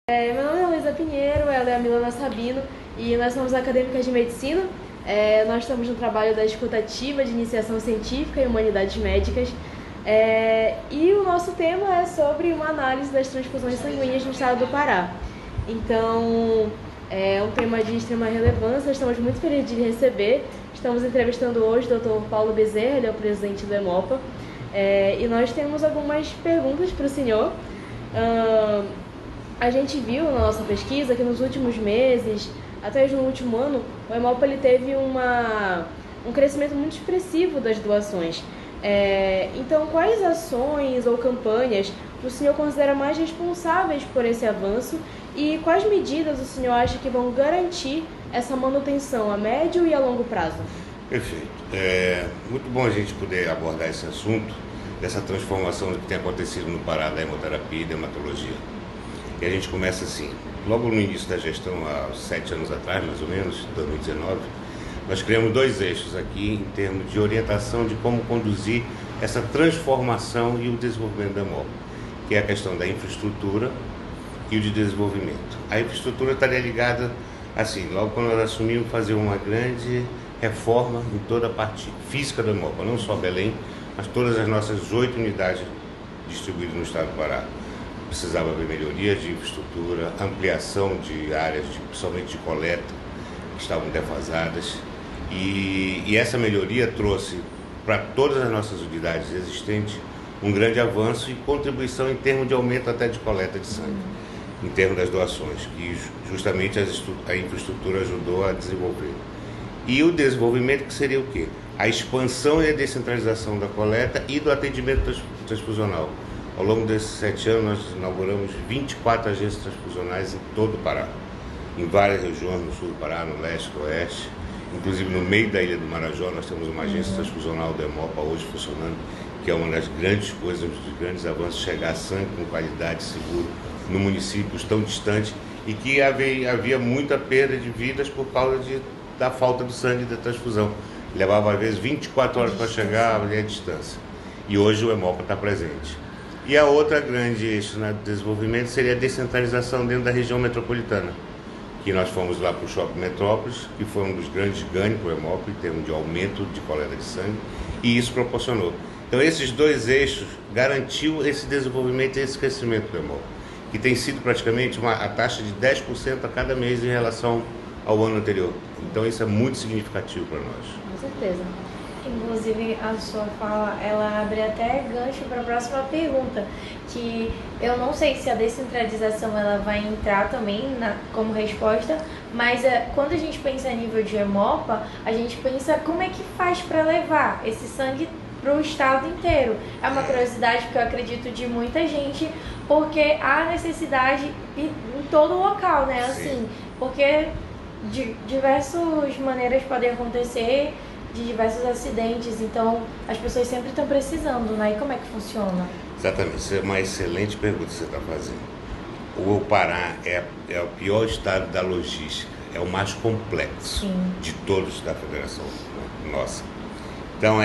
Meu nome é Luísa Pinheiro, ela é a Milana Sabino e nós somos acadêmicas de medicina. Nós estamos no trabalho da escutativa de iniciação científica e humanidades médicas. E o nosso tema é sobre uma análise das transfusões sanguíneas no estado do Pará. Então, é um tema de extrema relevância, estamos muito felizes de receber. Estamos entrevistando hoje o Dr. Paulo Bezerra, ele é o presidente do Hemopa. E nós temos algumas perguntas para o senhor. A gente viu na nossa pesquisa que nos últimos meses, até no último ano, o Hemopa ele teve um crescimento muito expressivo das doações. Então, quais ações ou campanhas o senhor considera mais responsáveis por esse avanço e quais medidas o senhor acha que vão garantir essa manutenção a médio e a longo prazo? Perfeito. Muito bom a gente poder abordar esse assunto, dessa transformação que tem acontecido no Pará da hemoterapia e da hematologia. E a gente começa assim, logo no início da gestão, há 7 anos atrás, mais ou menos, 2019, nós criamos 2 eixos aqui em termos de orientação de como conduzir essa transformação e o desenvolvimento da Hemopa, que é a questão da infraestrutura e o de desenvolvimento. A infraestrutura estaria ligada, assim, logo quando nós assumimos, fazer uma grande reforma em toda a parte física da Hemopa, não só Belém, mas todas as nossas 8 unidades distribuídas no estado do Pará. Precisava haver melhoria de infraestrutura, ampliação de áreas, principalmente de coleta, que estavam defasadas. E essa melhoria trouxe para todas as nossas unidades existentes um grande avanço e contribuição em termos de aumento até de coleta de sangue, em termos das doações, que justamente a infraestrutura ajudou a desenvolver. E o desenvolvimento, que seria o quê? A expansão e a descentralização da coleta e do atendimento transfusional. Ao longo desses 7 anos, nós inauguramos 24 agências transfusionais em todo o Pará, em várias regiões, no sul do Pará, no leste, no oeste. Inclusive, no meio da ilha do Marajó, nós temos uma agência transfusional do Hemopa hoje funcionando, que é uma das grandes coisas, um dos grandes avanços, chegar sangue com qualidade, seguro, no municípios tão distantes, e que havia muita perda de vidas por causa da falta do sangue e da transfusão. Levava, às vezes, 24 horas para chegar ali à distância. E hoje o Hemopa está presente. E a outra grande eixo de desenvolvimento seria a descentralização dentro da região metropolitana, que nós fomos lá para o Shopping Metrópolis, que foi um dos grandes ganhos para o Hemopa, em termos de aumento de coleta de sangue, e isso proporcionou. Então, esses 2 eixos garantiu esse desenvolvimento e esse crescimento do Hemopa, que tem sido praticamente a taxa de 10% a cada mês em relação ao ano anterior. Então, isso é muito significativo para nós. Com certeza. Inclusive, a sua fala, ela abre até gancho para a próxima pergunta, que eu não sei se a descentralização ela vai entrar também como resposta, mas quando a gente pensa a nível de Hemopa, a gente pensa como é que faz para levar esse sangue para o estado inteiro. É uma curiosidade que eu acredito de muita gente, porque há necessidade em todo o local, né? Assim, porque de diversas maneiras podem acontecer, de diversos acidentes, então as pessoas sempre estão precisando, né? E como é que funciona? Exatamente, isso é uma excelente pergunta que você está fazendo. O Pará é o pior estado da logística, é o mais complexo de todos da federação, né? Nossa. Então,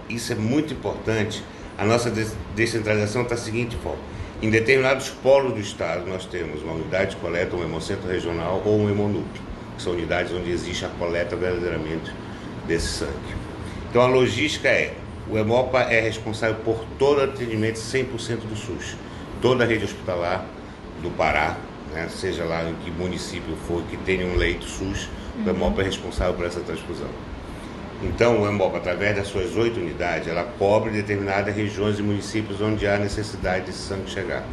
isso é muito importante. A nossa descentralização está da seguinte forma: em determinados polos do estado, nós temos uma unidade de coleta, um hemocentro regional ou um hemonúcleo, que são unidades onde existe a coleta verdadeiramente desse sangue. Então, a logística o Hemopa é responsável por todo o atendimento 100% do SUS, toda a rede hospitalar do Pará, né, seja lá em que município for que tenha um leito SUS, o Hemopa é responsável por essa transfusão. Então, o Hemopa, através das suas 8 unidades, ela cobre determinadas regiões e municípios onde há necessidade desse sangue chegar.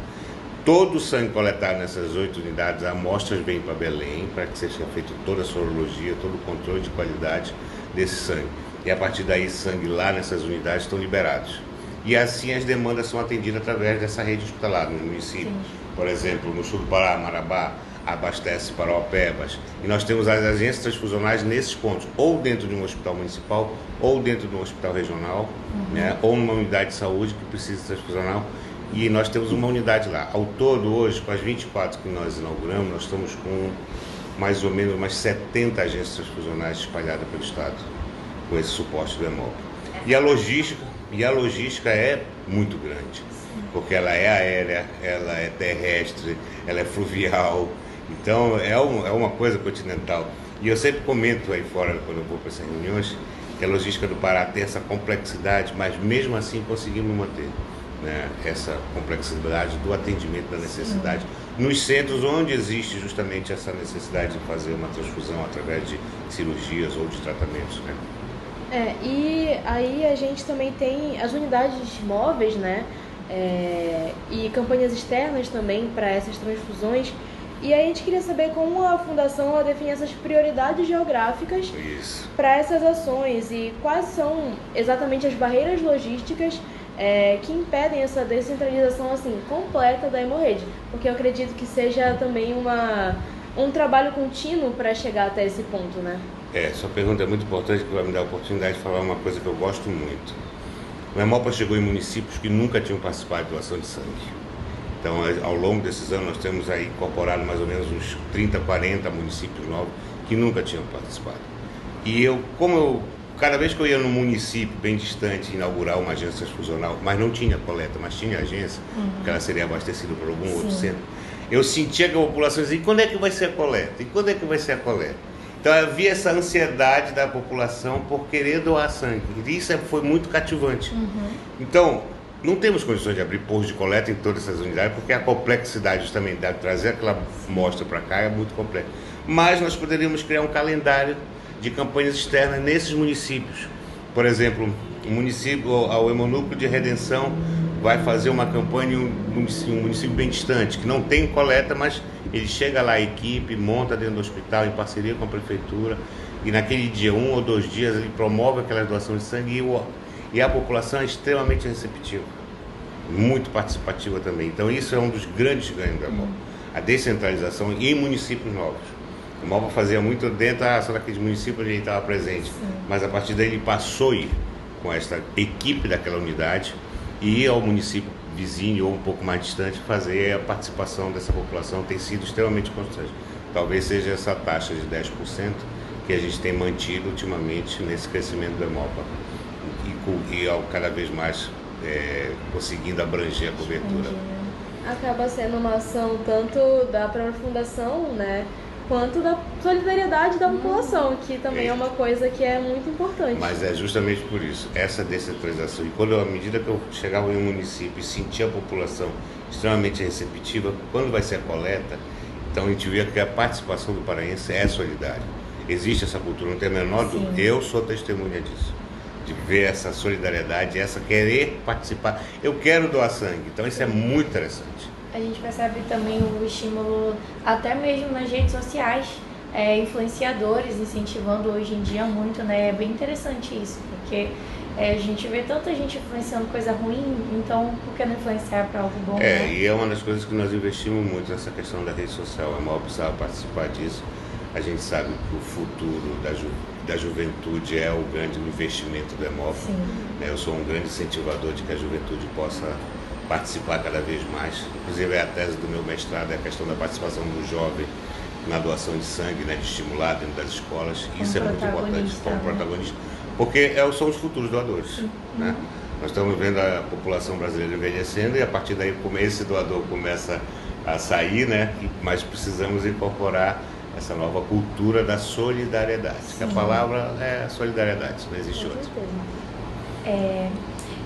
Todo o sangue coletado nessas 8 unidades, amostras vêm para Belém, para que seja feita toda a sorologia, todo o controle de qualidade desse sangue. E a partir daí, sangue lá nessas unidades estão liberados. E assim as demandas são atendidas através dessa rede hospitalar nos municípios. Por exemplo, no sul do Pará, Marabá, abastece Parauapebas. E nós temos as agências transfusionais nesses pontos, ou dentro de um hospital municipal, ou dentro de um hospital regional, né, ou numa unidade de saúde que precisa de transfusional. E nós temos uma unidade lá. Ao todo, hoje, com as 24 que nós inauguramos, nós estamos com mais ou menos umas 70 agências transfusionais espalhadas pelo estado, com esse suporte do Hemopa. E a logística é muito grande. porque ela é aérea, ela é terrestre, ela é fluvial, então é uma coisa continental. E eu sempre comento aí fora, quando eu vou para essas reuniões, que a logística do Pará tem essa complexidade, mas mesmo assim conseguimos manter, né, essa complexidade do atendimento da necessidade nos centros onde existe justamente essa necessidade de fazer uma transfusão através de cirurgias ou de tratamentos, né? E aí a gente também tem as unidades móveis, né? E campanhas externas também para essas transfusões. E aí a gente queria saber como a Fundação ela define essas prioridades geográficas para essas ações e quais são exatamente as barreiras logísticas que impedem essa descentralização assim, completa da hemorrede. Porque eu acredito que seja também um trabalho contínuo para chegar até esse ponto, né? Sua pergunta é muito importante, que vai me dar a oportunidade de falar uma coisa que eu gosto muito. O Hemopa chegou em municípios que nunca tinham participado de doação de sangue. Então, ao longo desses anos, nós temos aí incorporado mais ou menos uns 30, 40 municípios novos que nunca tinham participado. E cada vez que eu ia num município bem distante inaugurar uma agência transfusional, mas não tinha coleta, mas tinha agência, porque ela seria abastecida por algum outro centro, eu sentia que a população dizia: e quando é que vai ser a coleta? E quando é que vai ser a coleta? Então havia essa ansiedade da população por querer doar sangue. E isso foi muito cativante. Então, não temos condições de abrir postos de coleta em todas essas unidades, porque a complexidade justamente de trazer aquela amostra para cá é muito complexa. Mas nós poderíamos criar um calendário de campanhas externas nesses municípios. Por exemplo, o Hemonúcleo de Redenção vai fazer uma campanha em um município bem distante, que não tem coleta, mas ele chega lá, a equipe, monta dentro do hospital, em parceria com a prefeitura, e naquele dia, 1 ou 2 dias, ele promove aquela doação de sangue e a população é extremamente receptiva, muito participativa também. Então isso é um dos grandes ganhos da Hemopa, a descentralização em municípios novos. O Hemopa fazia muito dentro só daqueles municípios onde ele estava presente, mas a partir daí ele passou a ir com esta equipe daquela unidade e ir ao município vizinho ou um pouco mais distante fazer a participação dessa população. Tem sido extremamente constante. Talvez seja essa taxa de 10% que a gente tem mantido ultimamente nesse crescimento do Hemopa e cada vez mais conseguindo abranger a cobertura. Acaba sendo uma ação tanto da própria fundação, né, quanto da solidariedade da população, que também é uma coisa que é muito importante. Mas é justamente por isso, essa descentralização. E à medida que eu chegava em um município e sentia a população extremamente receptiva, quando vai ser a coleta, então a gente via que a participação do paraense é solidária. Existe essa cultura, não tem a menor dúvida. Eu sou testemunha disso, de ver essa solidariedade, essa querer participar. Eu quero doar sangue, então isso é muito interessante. A gente percebe também o estímulo até mesmo nas redes sociais, influenciadores incentivando hoje em dia muito, né? É bem interessante isso, porque a gente vê tanta gente influenciando coisa ruim, então por que não influenciar para algo bom? Né? E é uma das coisas que nós investimos muito nessa questão da rede social. A Hemopa precisava participar disso. A gente sabe que o futuro da juventude é o grande investimento do Hemopa. Eu sou um grande incentivador de que a juventude possa participar cada vez mais. Inclusive a tese do meu mestrado é a questão da participação do jovem na doação de sangue, né, de estimular dentro das escolas. Isso é muito importante como protagonista, porque são os futuros doadores. Né? Nós estamos vendo a população brasileira envelhecendo e a partir daí esse doador começa a sair, né? Mas precisamos incorporar essa nova cultura da solidariedade, que a palavra é solidariedade, não existe outra.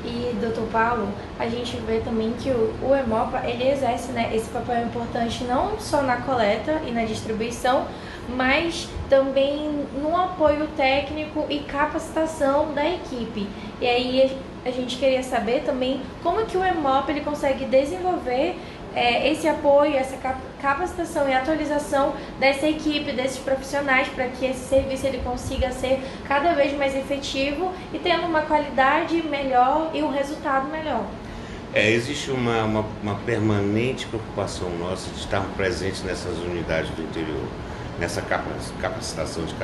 E, Dr. Paulo, a gente vê também que o Hemopa, ele exerce, né, esse papel importante não só na coleta e na distribuição, mas também no apoio técnico e capacitação da equipe. E aí a gente queria saber também como que o Hemopa ele consegue desenvolver esse apoio, essa capacitação e atualização dessa equipe, desses profissionais, para que esse serviço ele consiga ser cada vez mais efetivo e tendo uma qualidade melhor e um resultado melhor. Existe uma permanente preocupação nossa de estar presente nessas unidades do interior, nessa capacitação de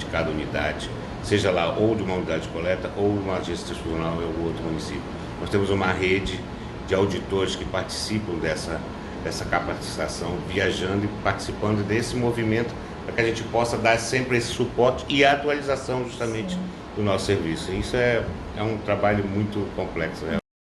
cada unidade, seja lá ou de uma unidade de coleta ou uma agência transfusional em algum outro município. Nós temos uma rede de auditores que participam dessa capacitação, viajando e participando desse movimento, para que a gente possa dar sempre esse suporte e a atualização justamente do nosso serviço. Isso é um trabalho muito complexo, né?